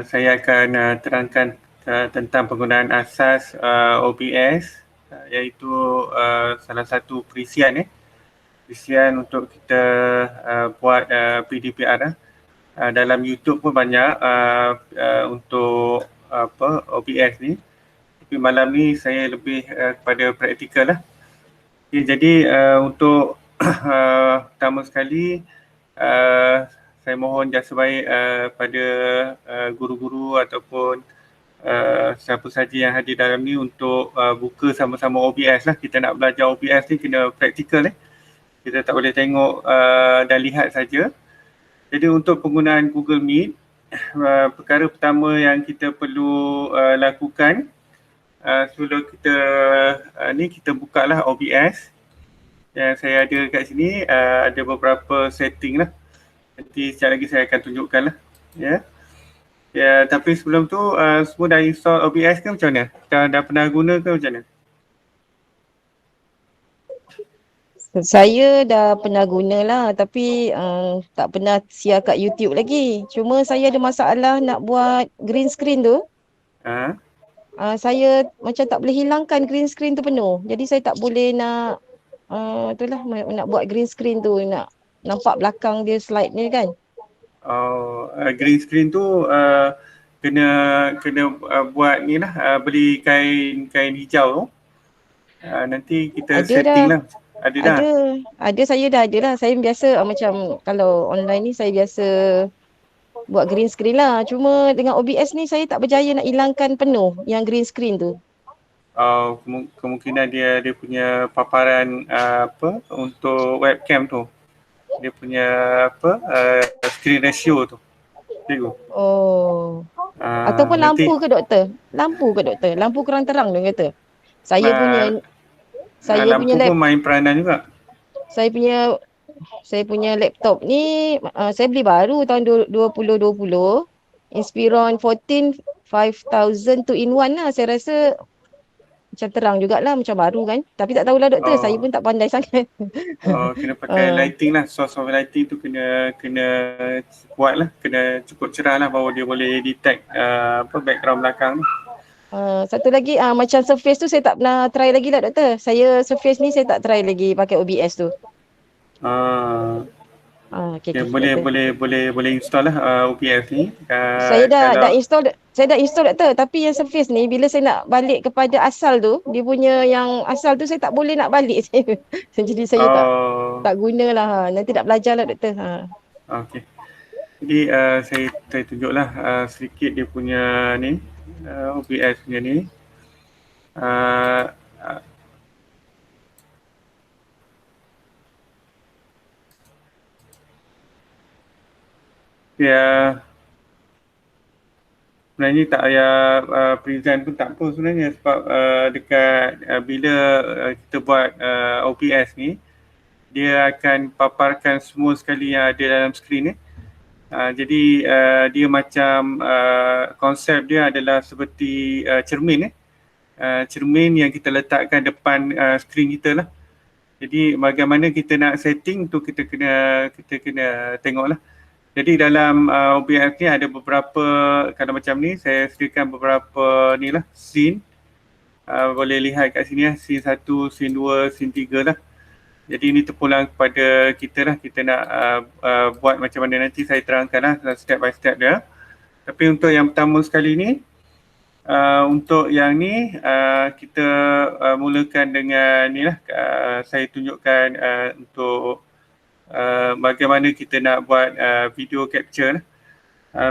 Saya akan terangkan tentang penggunaan asas OBS, iaitu salah satu perisian untuk kita buat PDPR. Dalam YouTube pun banyak untuk OBS ni. Tapi malam ni saya lebih kepada praktikal lah. Okay, jadi untuk pertama sekali saya mohon jasa baik pada guru-guru ataupun siapa saja yang hadir dalam ni untuk buka sama-sama OBS lah. Kita nak belajar OBS ni kena praktikal. Kita tak boleh tengok dan lihat saja. Jadi untuk penggunaan Google Meet, perkara pertama yang kita perlu lakukan sebelum kita kita bukalah OBS. Yang saya ada kat sini ada beberapa setting lah. Nanti sekejap lagi saya akan tunjukkan lah. Ya, tapi sebelum tu semua dah install OBS ke macam mana? Dah pernah guna ke macam mana? Saya dah pernah guna lah tapi tak pernah share kat YouTube lagi. Cuma saya ada masalah nak buat green screen tu. Saya macam tak boleh hilangkan green screen tu penuh. Jadi saya tak boleh nak itulah nak buat green screen tu, nak nampak belakang dia slide ni kan. Green screen tu kena buat ni lah, beli kain hijau tu. Nanti kita Ada setting dah. lah. Ada dah? Ada, saya dah ada lah. Saya biasa macam kalau online ni saya biasa buat green screen lah. Cuma dengan OBS ni saya tak berjaya nak hilangkan penuh yang green screen tu. Kemungkinan dia punya paparan untuk webcam tu. Dia punya screen ratio tu. Cikgu. Ataupun lampu ke doktor? Lampu kurang terang dia kata. Saya punya lampu pun main peranan juga. Saya punya laptop ni saya beli baru tahun 2020. Inspiron 14 5000 2-in-1 lah. Saya rasa macam terang jugalah, macam baru kan. Tapi tak tahulah doktor, saya pun tak pandai sangat. Kena pakai lighting lah. Source of lighting tu kena kuat lah. Kena cukup cerah lah bahawa dia boleh detect background belakang ni. Satu lagi macam Surface tu saya tak pernah try lagi lah doktor. Saya Surface ni saya tak try lagi pakai OBS tu. Okay, boleh install lah OBS ni. Saya dah install doktor, tapi yang Surface ni bila saya nak balik kepada asal tu, dia punya yang asal tu saya tak boleh nak balik saya. Jadi saya tak gunalah. Nanti nak belajar lah doktor. Okey. Jadi saya tunjuklah sedikit dia punya ni OBS punya ni. Ya, sebenarnya tak payah present pun tak apa sebenarnya sebab dekat bila kita buat OBS ni, dia akan paparkan semua sekali yang ada dalam skrin ni. Jadi dia macam konsep dia adalah seperti cermin cermin yang kita letakkan depan skrin kita lah. Jadi bagaimana kita nak setting tu kita kena tengok lah. Jadi dalam OBS ni ada beberapa, kalau macam ni saya sediakan beberapa ni lah scene. Boleh lihat kat sini lah, scene 1, scene 2, scene 3 lah. Jadi ini terpulang kepada kita lah, kita nak buat macam mana, nanti saya terangkan lah step by step dia. Tapi untuk yang pertama sekali ni, untuk yang ni kita mulakan dengan ni lah, saya tunjukkan untuk bagaimana kita nak buat video capture.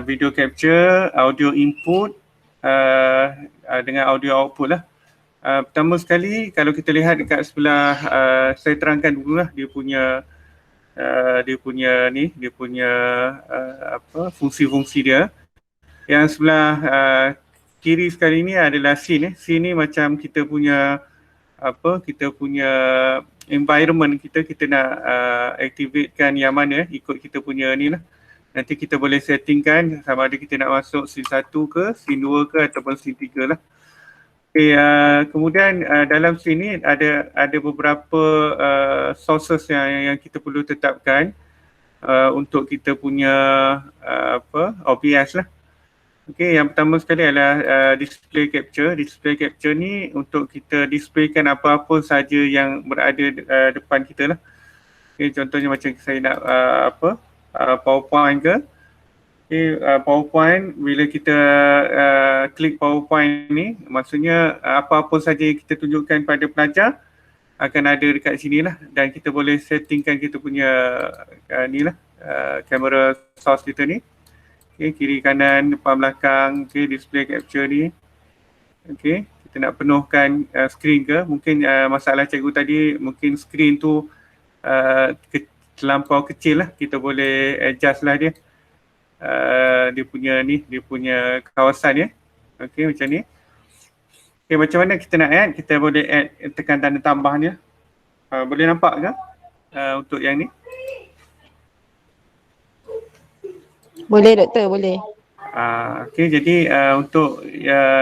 Video capture, audio input dengan audio output lah. Pertama sekali kalau kita lihat dekat sebelah, saya terangkan dulu lah dia punya fungsi-fungsi dia. Yang sebelah kiri sekali ni adalah scene. Scene ni macam kita punya environment kita nak activatekan yang mana ikut kita punya ni lah. Nanti kita boleh settingkan sama ada kita nak masuk scene 1 ke, scene 2 ke ataupun scene 3 lah. Okay, kemudian dalam scene ni ada beberapa sources yang kita perlu tetapkan untuk kita punya OBS lah. Okey, yang pertama sekali adalah display capture. Display capture ni untuk kita displaykan apa-apa saja yang berada depan kita lah. Okay, contohnya macam saya nak PowerPoint ke. Okay, PowerPoint, bila kita klik PowerPoint ni, maksudnya apa-apa saja yang kita tunjukkan pada pelajar akan ada dekat sini lah, dan kita boleh settingkan kita punya ni lah, kamera source kita ni. Okay, kiri kanan, depan belakang, okay, display capture ni. Okay, kita nak penuhkan screen ke, mungkin masalah cikgu tadi, mungkin screen tu terlampau kecil lah, kita boleh adjust lah dia. Dia punya kawasan ya. Okay, macam ni. Okay, macam mana kita nak add? Kita boleh add, tekan tanda tambah dia. Boleh nampak ke untuk yang ni? Boleh doktor, boleh. Okay, jadi untuk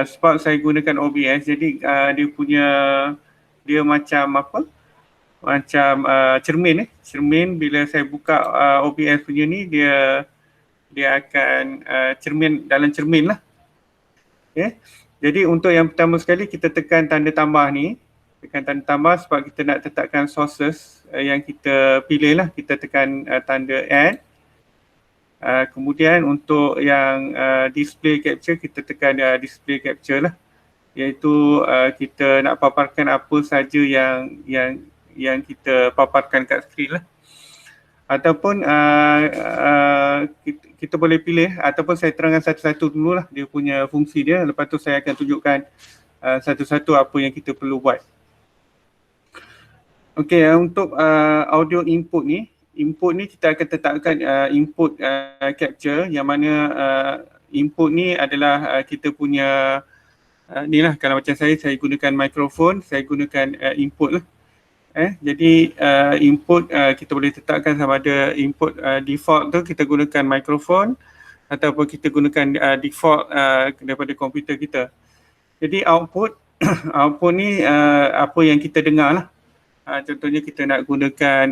sebab saya gunakan OBS, jadi dia macam apa? Macam cermin cermin. Bila saya buka OBS punya ni, dia akan cermin dalam cermin lah. Okay. Jadi untuk yang pertama sekali kita tekan tanda tambah ni. Tekan tanda tambah sebab kita nak tetapkan sources yang kita pilih lah. Kita tekan tanda add. Kemudian untuk yang display capture, kita tekan display capture lah, iaitu kita nak paparkan apa saja yang kita paparkan kat skrin lah. Ataupun kita boleh pilih, ataupun saya terangkan satu-satu dulu lah dia punya fungsi dia, lepas tu saya akan tunjukkan satu-satu apa yang kita perlu buat. Okey, untuk audio input ni kita akan tetapkan input capture, yang mana input ni adalah kita punya ni lah, kalau macam saya gunakan mikrofon, saya gunakan input lah. Jadi input kita boleh tetapkan sama ada input default tu kita gunakan mikrofon, ataupun kita gunakan default daripada komputer kita. Jadi output ni apa yang kita dengar lah. Contohnya kita nak gunakan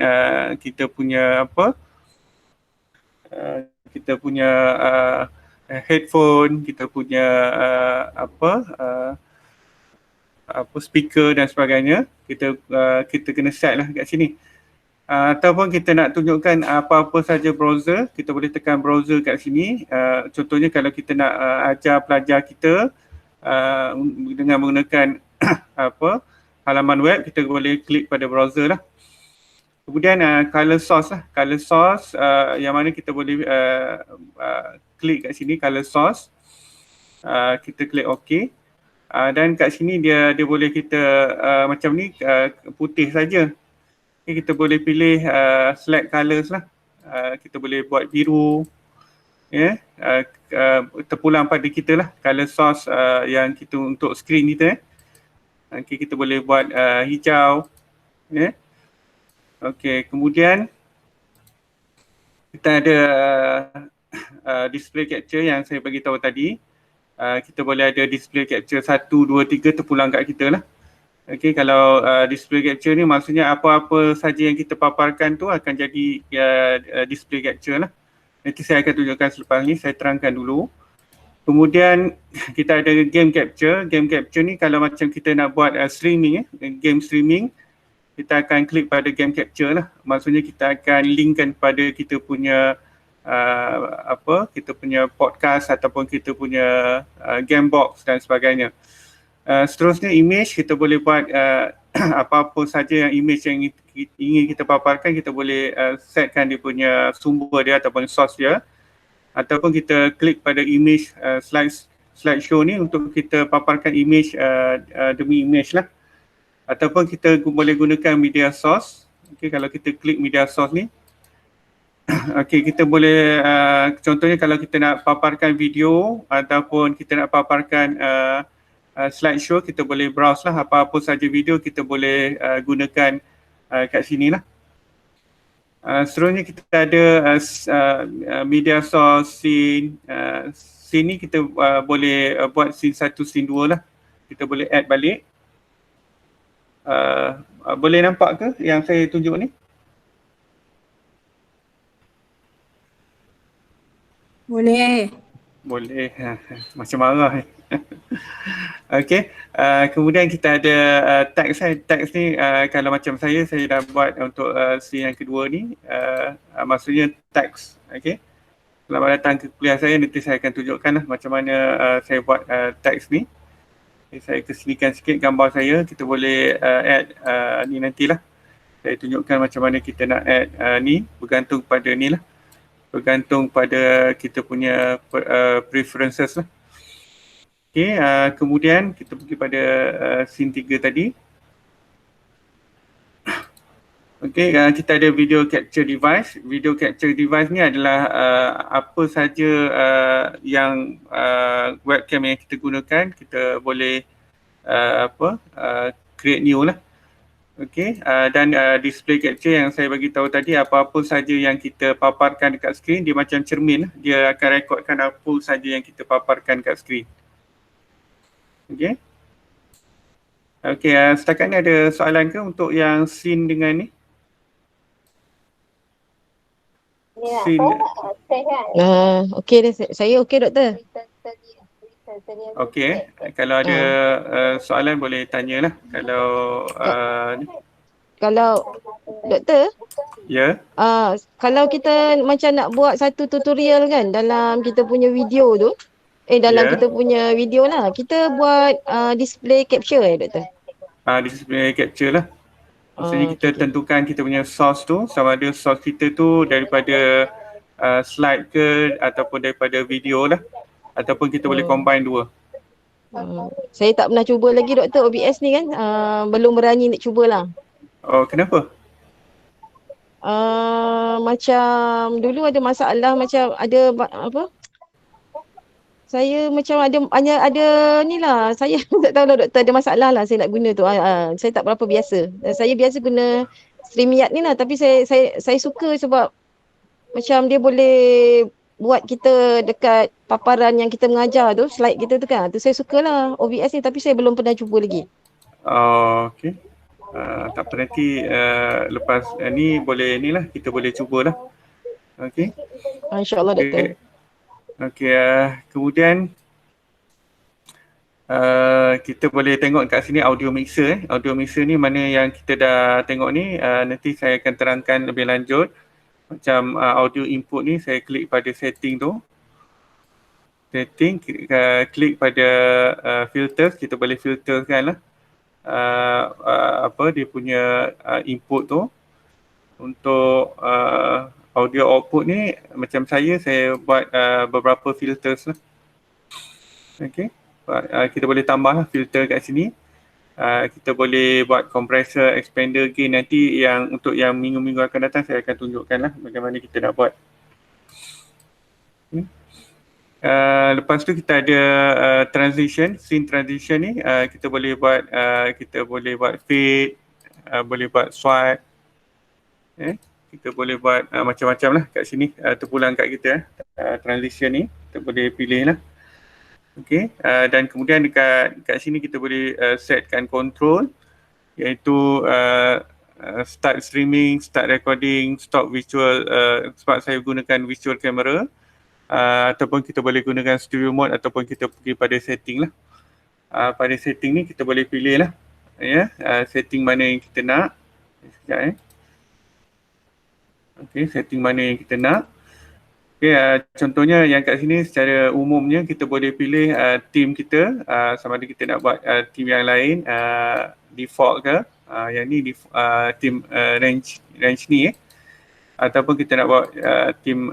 kita punya headphone, kita punya speaker dan sebagainya, kita kena set lah kat sini. Ataupun kita nak tunjukkan apa-apa saja browser, kita boleh tekan browser kat sini. Contohnya kalau kita nak ajar pelajar kita dengan menggunakan halaman web, kita boleh klik pada browser lah. Kemudian color source lah. Color source yang mana kita boleh klik kat sini, color source. Kita klik OK. Dan kat sini dia boleh kita macam ni, putih saja. Okay, kita boleh pilih select colors lah. Kita boleh buat biru. Terpulang pada kita lah color source yang kita untuk screen kita. Okay, kita boleh buat hijau. Okay, kemudian kita ada display capture yang saya bagi tahu tadi. Kita boleh ada display capture 1, 2, 3 terpulang kat kita lah. Okay, kalau display capture ni maksudnya apa-apa saja yang kita paparkan tu akan jadi display capture lah. Nanti saya akan tunjukkan selepas ni, saya terangkan dulu. Kemudian kita ada game capture. Game capture ni kalau macam kita nak buat streaming, game streaming, kita akan klik pada game capture lah. Maksudnya kita akan linkkan pada kita punya kita punya podcast ataupun kita punya game box dan sebagainya. Seterusnya image, kita boleh buat apa-apa saja yang image yang ingin kita paparkan, kita boleh setkan dia punya sumber dia ataupun source dia. Ataupun kita klik pada image slideshow ni untuk kita paparkan image demi image lah. Ataupun kita boleh gunakan media source. Okay, kalau kita klik media source ni, okay, kita boleh contohnya kalau kita nak paparkan video ataupun kita nak paparkan slideshow, kita boleh browse lah apa-apa saja video kita boleh gunakan kat sini lah. Seterusnya kita ada media source, scene. Scene ni kita boleh buat scene 1, scene 2 lah. Kita boleh add balik. Boleh nampak ke yang saya tunjuk ni? Boleh. Boleh. Macam marah. Okey. Kemudian kita ada tax. Tax ni kalau macam saya dah buat untuk scene yang kedua ni. Maksudnya tax. Okey. Selamat datang ke kuliah saya. Nanti saya akan tunjukkan lah macam mana saya buat tax ni. Okay, saya kesinikan sikit gambar saya. Kita boleh add ni nantilah. Saya tunjukkan macam mana kita nak add ni. Bergantung pada ni lah. Bergantung pada kita punya preferences lah. Okay, kemudian kita pergi pada scene 3 tadi. Okay, kita ada video capture device. Video capture device ni adalah apa saja yang webcam yang kita gunakan, kita boleh create new lah. Okay, dan display capture yang saya bagi tahu tadi, apa-apa saja yang kita paparkan dekat skrin, dia macam cermin lah. Dia akan rekodkan apa saja yang kita paparkan dekat skrin. Okay. Okay, setakat ni ada soalan ke untuk yang scene dengan ni? Scene. Okey dah, saya okey doktor. Okey, kalau ada soalan boleh tanyalah. Kalau ni. Kalau doktor, ya. Kalau kita macam nak buat satu tutorial kan dalam kita punya video tu, dalam kita punya video lah, kita buat display capture doktor. Display capture lah. Maksudnya kita tentukan kita punya source tu, sama ada source kita tu daripada slide ke ataupun daripada video lah, ataupun kita boleh combine dua. Saya tak pernah cuba lagi doktor OBS ni kan, belum berani nak cubalah. Oh, kenapa? Macam dulu ada masalah, macam ada apa? Saya macam ada ni lah. Saya tak tahu lah doktor, ada masalah lah saya nak guna tu. Saya tak berapa biasa. Saya biasa guna StreamYard ni lah, tapi saya suka sebab macam dia boleh buat kita dekat paparan yang kita mengajar tu, slide kita tu kan. Tu saya sukalah OBS ni, tapi saya belum pernah cuba lagi. Okey. Tak apa, nanti lepas ni boleh ni lah, kita boleh cubalah. Okey. InsyaAllah doktor. Okey, kemudian kita boleh tengok kat sini audio mixer. Audio mixer ni mana yang kita dah tengok ni, nanti saya akan terangkan lebih lanjut. Macam audio input ni, saya klik pada setting tu. Setting, klik pada filters, kita boleh filterkan lah dia punya input tu. Untuk audio output ni, macam saya buat beberapa filters lah. Okay, kita boleh tambah lah filter kat sini. Kita boleh buat compressor, expander, gain. Nanti yang untuk yang minggu-minggu akan datang saya akan tunjukkan lah bagaimana kita nak buat. Lepas tu kita ada transition, scene transition ni kita boleh buat fade, boleh buat swipe. Kita boleh buat macam-macam lah kat sini, terpulang kat kita transition ni, kita boleh pilih lah. Okay, dan kemudian dekat sini kita boleh setkan control, iaitu start streaming, start recording, stop visual, sebab saya gunakan visual camera, ataupun kita boleh gunakan stereo mode, ataupun kita pergi pada setting lah. Pada setting ni kita boleh pilih lah, setting mana yang kita nak. Sekejap Okay, setting mana yang kita nak. Okay, contohnya yang kat sini secara umumnya kita boleh pilih team kita, sama ada kita nak buat team yang lain, default ke, yang ni team range ni ataupun kita nak buat team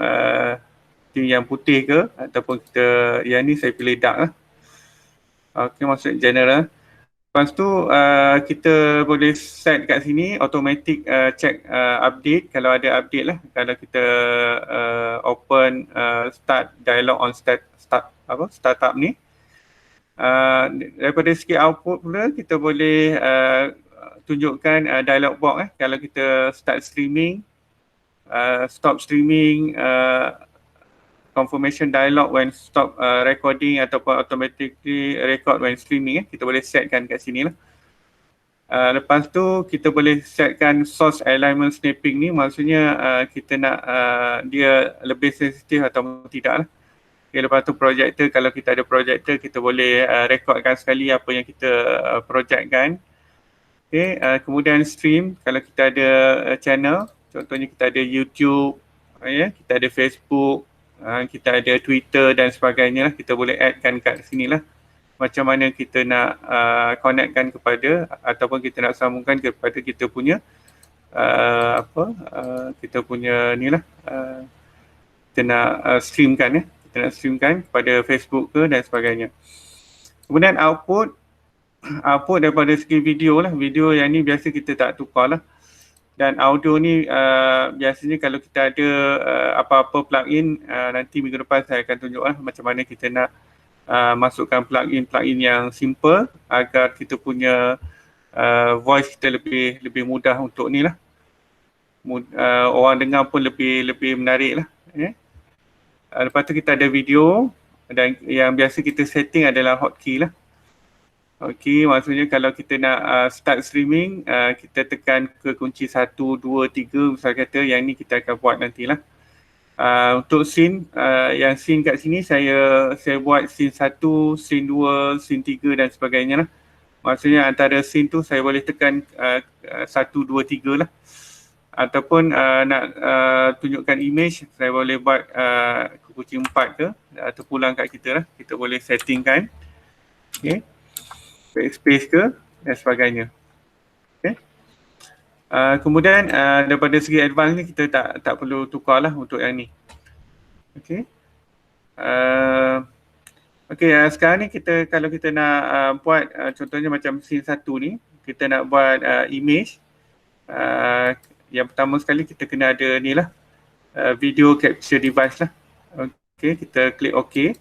yang putih ke, ataupun kita yang ni saya pilih dark lah. Okay, maksud general. Lepas tu kita boleh set kat sini automatic check update kalau ada update lah. Kalau kita open start dialog on startup ni, daripada segi output pula kita boleh tunjukkan dialog box kalau kita start streaming, stop streaming, confirmation dialog when stop recording, ataupun automatically record when streaming. Kita boleh setkan kat sini lah. Lepas tu kita boleh setkan source alignment snapping ni, maksudnya kita nak dia lebih sensitif atau tidak lah. Okay, lepas tu projector, kalau kita ada projector kita boleh rekodkan sekali apa yang kita projectkan. Okay, kemudian stream, kalau kita ada channel, contohnya kita ada YouTube, kita ada Facebook, kita ada Twitter dan sebagainya lah, kita boleh addkan kat sini lah. Macam mana kita nak connectkan kepada ataupun kita nak sambungkan kepada kita punya kita punya ni lah, kita nak streamkan kita nak streamkan kepada Facebook ke dan sebagainya. Kemudian output daripada segi video lah, video yang ni biasa kita tak tukar lah. Dan audio ni biasanya kalau kita ada apa-apa plugin, nanti minggu depan saya akan tunjuk lah macam mana kita nak masukkan plugin yang simple agar kita punya voice kita lebih mudah untuk ni lah. Orang dengar pun lebih menarik lah. Lepas tu kita ada video, dan yang biasa kita setting adalah hotkey lah. Hotkey maksudnya kalau kita nak start streaming, kita tekan ke kunci 1, 2, 3 misal kata, yang ni kita akan buat nantilah. Untuk scene, yang scene kat sini saya buat scene 1, scene 2, scene 3 dan sebagainya lah. Maksudnya antara scene tu saya boleh tekan 1, 2, 3 lah. Ataupun nak tunjukkan image, saya boleh buat kunci 4 ke, atau pulang kat kita lah. Kita boleh settingkan. Okay. Backspace ke dan sebagainya. Okay. Kemudian daripada segi advance ni kita tak perlu tukar lah untuk yang ni. Okay. Sekarang ni kalau kita nak buat contohnya macam scene 1 ni, kita nak buat image. Yang pertama sekali kita kena ada ni lah, video capture device lah. Okay, kita klik OK.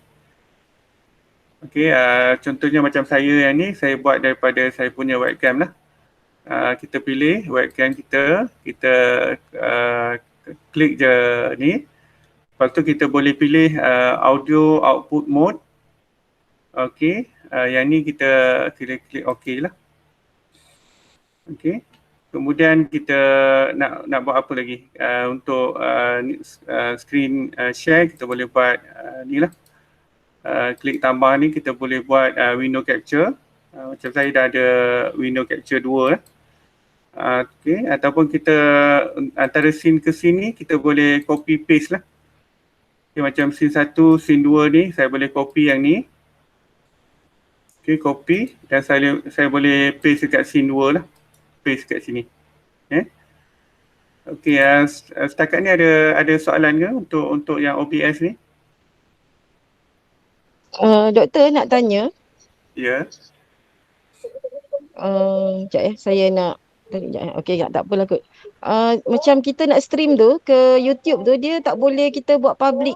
Okay, contohnya macam saya yang ni, saya buat daripada saya punya webcam lah. Kita pilih webcam kita klik je ni. Lepas tu kita boleh pilih audio output mode. Okay, yang ni kita klik OK lah. Okay. Kemudian kita nak buat apa lagi? Untuk screen share, kita boleh buat ni lah. Klik tambah ni, kita boleh buat window capture. Macam saya dah ada window capture 2 lah. Okay. Ataupun kita antara scene ke scene ni, kita boleh copy paste lah. Okay, macam scene 1, scene 2 ni, saya boleh copy yang ni. Okay, copy. Dan saya boleh paste dekat scene 2 lah. Paste kat sini. Okey, setakat ni ada soalan ke untuk yang OBS ni? Doktor nak tanya. Ya. Sekejap saya nak tanya. Okey, tak apalah kot. Macam kita nak stream tu ke YouTube tu, dia tak boleh kita buat public.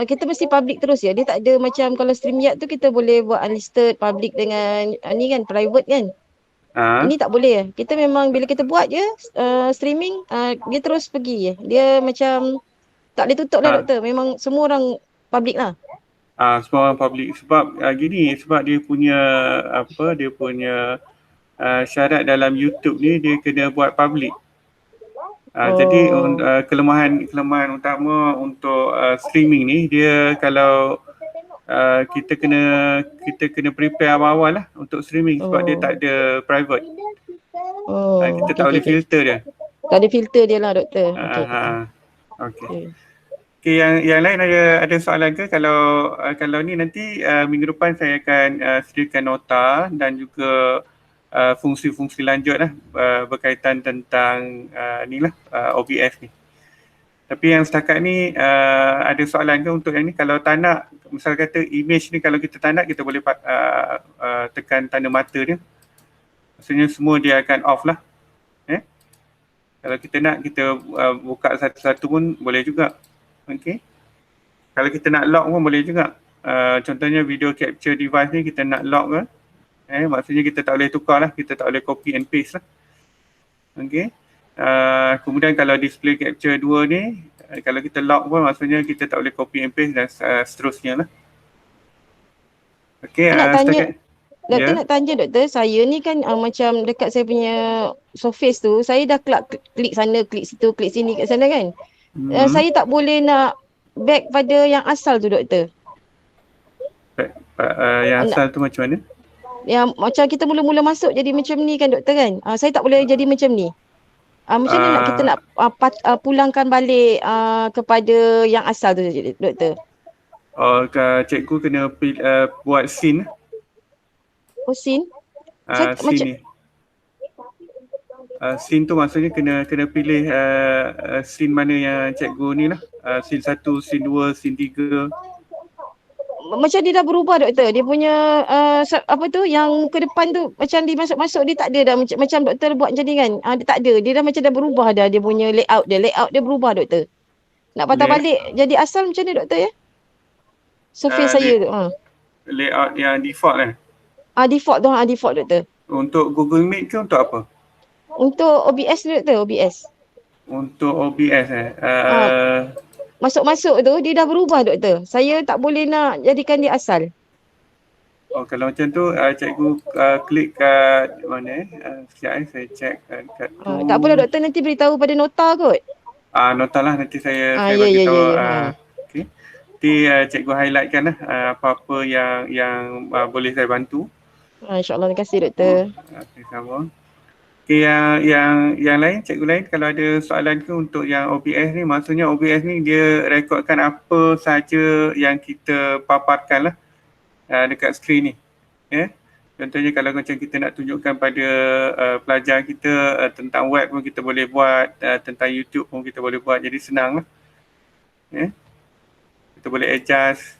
Kita mesti public terus ya. Dia tak ada macam kalau StreamYard tu kita boleh buat unlisted, public dengan ni kan, private kan. Ini tak boleh. Kita memang bila kita buat je streaming, dia terus pergi je. Dia macam tak boleh tutup lah doktor. Memang semua orang public lah. Semua orang public sebab sebab dia punya syarat dalam YouTube ni dia kena buat public. Jadi kelemahan utama untuk streaming ni, dia kalau kita kena prepare awal-awal lah untuk streaming sebab dia tak ada private. Kita tak boleh filter dia. Tak ada filter dia lah doktor. Okay, yang lain ada soalan ke? Kalau ni nanti minggu depan saya akan sediakan nota dan juga fungsi-fungsi lanjut lah berkaitan tentang OBS ni. Tapi yang setakat ni ada soalan ke untuk yang ni? Kalau tak nak, misal kata image ni kalau kita tak nak, kita boleh tekan tanda mata dia. Maksudnya semua dia akan off lah. Kalau kita nak, kita buka satu-satu pun boleh juga. Okay. Kalau kita nak lock pun boleh juga. Contohnya video capture device ni kita nak lock kan. Maksudnya kita tak boleh tukar lah. Kita tak boleh copy and paste lah. Okay. Kemudian kalau display capture 2 ni, kalau kita lock pun maksudnya kita tak boleh copy and paste dan seterusnya lah. Okay, doktor nak tanya doktor, saya ni kan macam dekat saya punya Surface tu, saya dah klik sana, klik situ, klik sini, kat sana kan. Saya tak boleh nak back pada yang asal tu doktor. Yang asal tu macam mana? Yang macam kita mula-mula masuk jadi macam ni kan doktor kan. Saya tak boleh jadi macam ni. Macam mana nak kita nak pulangkan balik kepada yang asal tu doktor? Cikgu kena buat scene. Scene? Scene ni. Scene tu maksudnya kena pilih scene mana yang cikgu ni lah. Scene 1, scene 2, scene 3. Macam dia dah berubah doktor. Dia punya apa tu yang muka depan tu macam dia masuk-masuk dia tak ada dah macam doktor buat macam ni kan. Dia tak ada. Dia dah macam dah berubah dah dia punya layout dia. Layout dia berubah doktor. Nak patah balik jadi asal macam ni doktor ya? Surface saya tu. Layout yang default kan? Default tu, default doktor. Untuk Google Meet ke untuk apa? Untuk OBS doktor, OBS. Untuk OBS Masuk-masuk tu dia dah berubah doktor. Saya tak boleh nak jadikan dia asal. Kalau macam tu cikgu klik kat mana sekejap saya check kat tu. Tak apalah doktor, nanti beritahu pada nota kot. Nota lah nanti saya bagi tahu. Okey. Nanti cikgu highlightkan lah apa-apa yang boleh saya bantu. InsyaAllah, terima kasih doktor. Okey, sama. Okay, yang lain, cikgu lain kalau ada soalan ke untuk yang OBS ni, maksudnya OBS ni dia rekodkan apa saja yang kita paparkan lah dekat skrin ni. Contohnya kalau macam kita nak tunjukkan pada pelajar kita tentang web pun kita boleh buat, tentang YouTube pun kita boleh buat, jadi senang lah. Kita boleh adjust.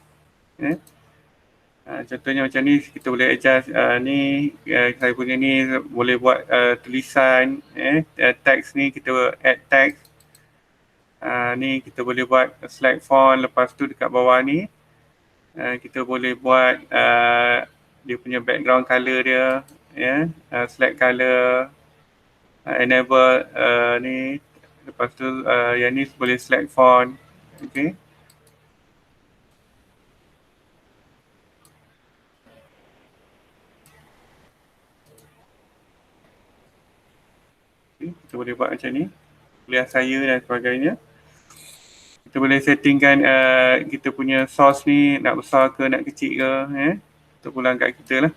Contohnya macam ni kita boleh adjust ni saya punya ni boleh buat tulisan teks ni kita add text ni kita boleh buat slide font, lepas tu dekat bawah ni kita boleh buat dia punya background color dia slide color enable ni, lepas tu yang ni boleh slide font. Okay. Kita boleh buat macam ni, kuliah saya dan sebagainya. Kita boleh settingkan kita punya source ni nak besar ke nak kecil ke, terpulang kat kita lah.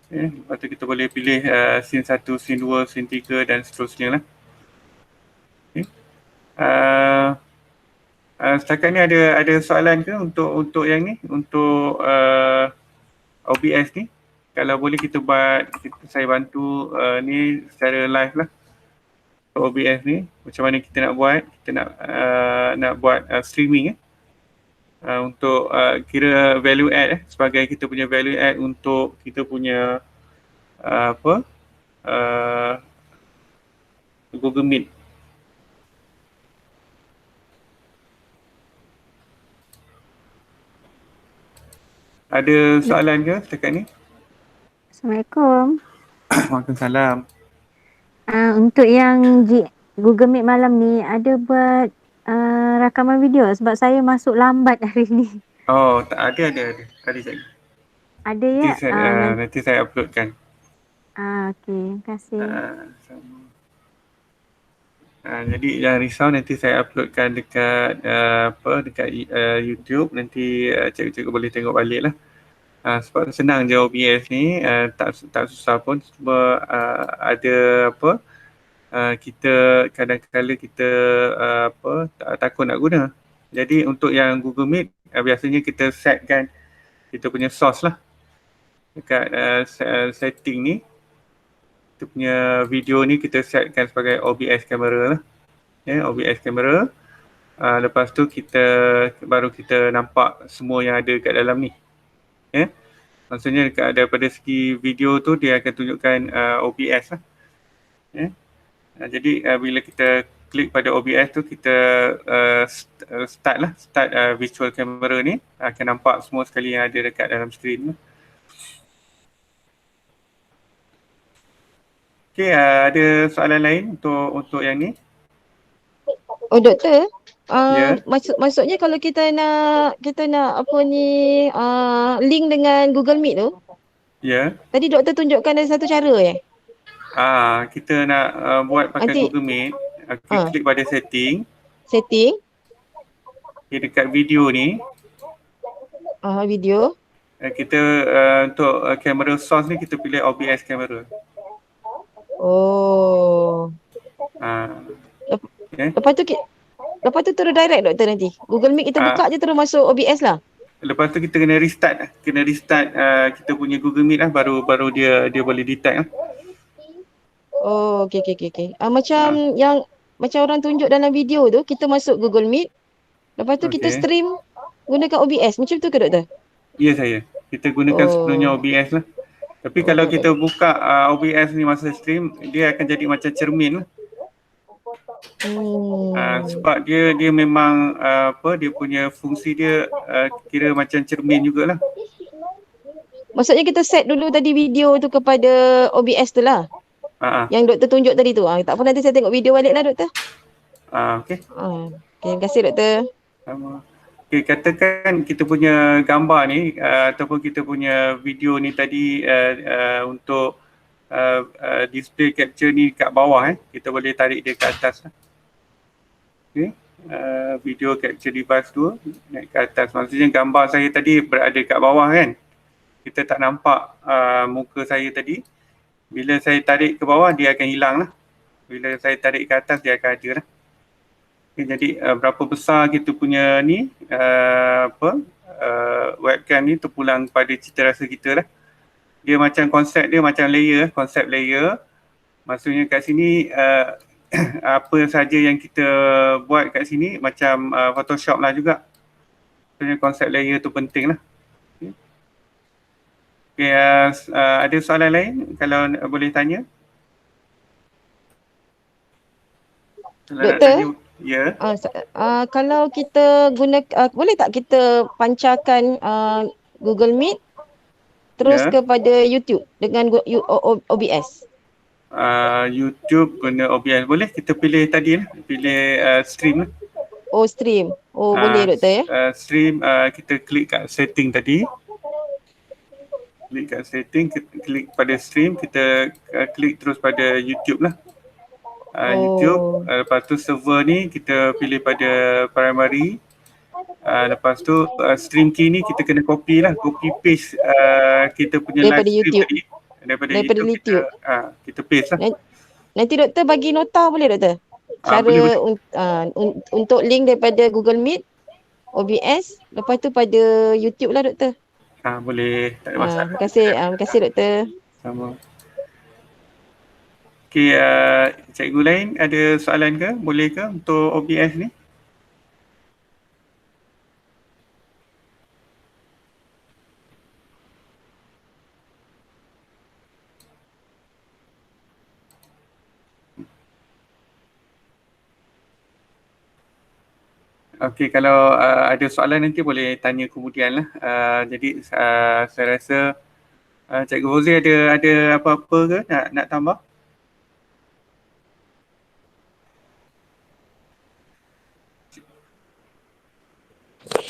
Lepas tu kita boleh pilih scene 1, scene 2, scene 3 dan seterusnya lah. Setakat ni ada soalan ke untuk yang ni, untuk OBS ni? Kalau boleh kita buat, saya bantu ni secara live lah. OBS ni, macam mana kita nak buat, kita nak buat streaming untuk kira value add sebagai kita punya value add untuk kita punya Google Meet. Ada soalan ke setakat ni? Assalamualaikum. Waalaikumsalam. Untuk yang Google Meet malam ni ada buat rakaman video sebab saya masuk lambat hari ni. Ada cikgu. Ada ya? Nanti saya uploadkan. Okey, terima kasih. Jadi jangan risau, nanti saya uploadkan dekat dekat YouTube, nanti cikgu-cikgu boleh tengok balik lah. Sebab senang je OBS ni, tak susah pun, cuma ada kita kadang-kadang kita takut nak guna. Jadi untuk yang Google Meet biasanya kita setkan kita punya source lah dekat setting ni. Kita punya video ni kita setkan sebagai OBS camera lah, OBS camera. Lepas tu baru kita nampak semua yang ada kat dalam ni. Maksudnya daripada segi video tu dia akan tunjukkan OBS lah. Jadi bila kita klik pada OBS tu, kita start virtual camera ni, akan nampak semua sekali yang ada dekat dalam skrin tu. Okay, ada soalan lain untuk yang ni? Doktor, maksudnya kalau kita nak link dengan Google Meet tu. Tadi doktor tunjukkan ada satu cara kita nak buat pakai Google Meet. Klik pada setting. Okay, dekat video ni. Video. Kita untuk kamera source ni kita pilih OBS kamera. Oh. Okay. Lepas tu terus direct doktor nanti. Google Meet kita buka je terus masuk OBS lah. Lepas tu kita kena restart kita punya Google Meet lah, baru dia boleh detect lah. Oh, okey. Macam yang macam orang tunjuk dalam video tu, kita masuk Google Meet. Lepas tu kita stream gunakan OBS. Macam tu ke doktor? Ya saya. Kita gunakan sepenuhnya OBS lah. Tapi kalau kita buka OBS ni masa stream, dia akan jadi macam cermin lah. Sebab dia memang dia punya fungsi dia kira macam cermin jugalah. Maksudnya kita set dulu tadi video tu kepada OBS tu lah. Yang doktor tunjuk tadi tu. Tak apa, nanti saya tengok video balik lah doktor. Okey. Terima kasih doktor. Sama. Okay, katakan kita punya gambar ni ataupun kita punya video ni tadi untuk display capture ni kat bawah kita boleh tarik dia ke atas lah. Okay. Video capture device tu naik ke atas. Maksudnya gambar saya tadi berada kat bawah kan. Kita tak nampak muka saya tadi. Bila saya tarik ke bawah dia akan hilang lah. Bila saya tarik ke atas dia akan ada lah. Okay, jadi berapa besar kita punya ni webcam ni terpulang pada cita rasa kita lah. Dia macam konsep dia macam konsep layer. Maksudnya kat sini apa saja yang kita buat kat sini macam Photoshop lah juga. Maksudnya konsep layer tu penting lah. Okay, ada soalan lain kalau boleh tanya? Doktor? Ya. Kalau kita guna boleh tak kita pancarkan Google Meet terus kepada YouTube dengan OBS? YouTube guna OBS boleh, kita pilih tadi lah, pilih stream lah. Oh, stream. Oh, boleh doktor ya? Stream kita klik kat setting tadi. Klik kat setting, klik pada stream, kita klik terus pada YouTube lah. YouTube, lepas tu server ni kita pilih pada primary. Lepas tu stream key ni kita kena copy paste kita punya daripada live stream YouTube. tadi. Daripada YouTube. Kita paste lah. Nanti doktor bagi nota boleh doktor? Cara boleh. Untuk link daripada Google Meet, OBS, lepas tu pada YouTube lah doktor. Boleh, tak ada masalah. Terima kasih doktor. Sama. Okay, cikgu lain ada soalan ke? Boleh ke untuk OBS ni? Okey, kalau ada soalan nanti boleh tanya kemudian lah. Jadi saya rasa Cikgu Fauzi ada apa-apa ke nak tambah?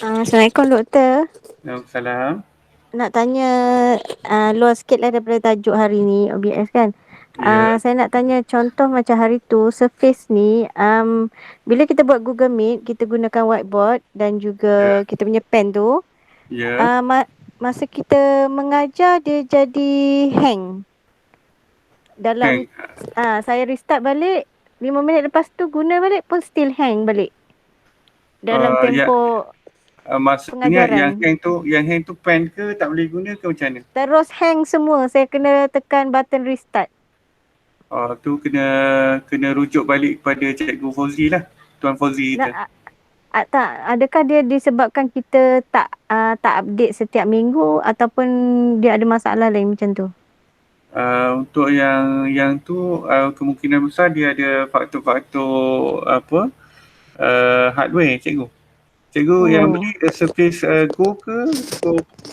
Assalamualaikum doktor. Waalaikumsalam. Nak tanya luar sikit lah daripada tajuk hari ni, OBS kan. Saya nak tanya contoh macam hari tu surface ni bila kita buat Google Meet kita gunakan whiteboard dan juga kita punya pen tu masa kita mengajar dia jadi hang dalam saya restart balik 5 minit lepas tu guna balik pun still hang balik dalam tempoh maksudnya pengajaran. yang hang tu pen ke tak boleh guna ke macam mana? Terus hang semua, saya kena tekan button restart. Tu kena rujuk balik kepada Cikgu Fauzi lah, Tuan Fauzi kita. Tak, adakah dia disebabkan kita tak update setiap minggu ataupun dia ada masalah lain macam tu? Untuk yang tu kemungkinan besar dia ada faktor-faktor hardware cikgu. Cikgu yang beli Surface Go ke,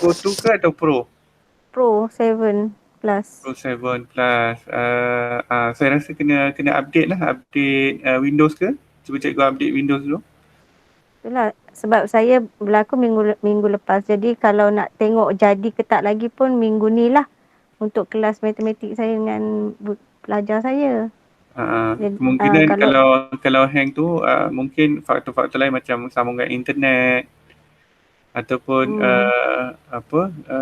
Go 2 ke atau Pro? Pro 7 Plus. Pro 7 Plus. Saya rasa kena update lah, update Windows ke? Cuba cikgu update Windows dulu. Itulah sebab saya berlaku minggu lepas. Jadi kalau nak tengok jadi ke tak lagi pun minggu ni lah untuk kelas matematik saya dengan pelajar saya. Kemungkinan kalau hang tu mungkin faktor-faktor lain macam sambungan internet ataupun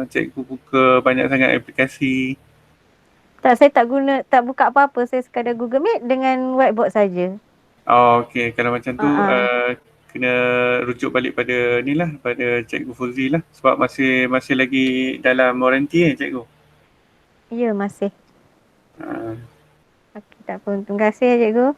cikgu buka banyak sangat aplikasi. Tak, saya tak buka apa-apa. Saya sekadar Google Meet dengan whiteboard saja. Oh, okey. Kalau macam tu Ha. kena rujuk balik pada ni lah, pada Cikgu Fauzi lah. Sebab masih lagi dalam warranty Cikgu. Ya, masih. Uh, Okey, tak apa. Terima kasih, Cikgu.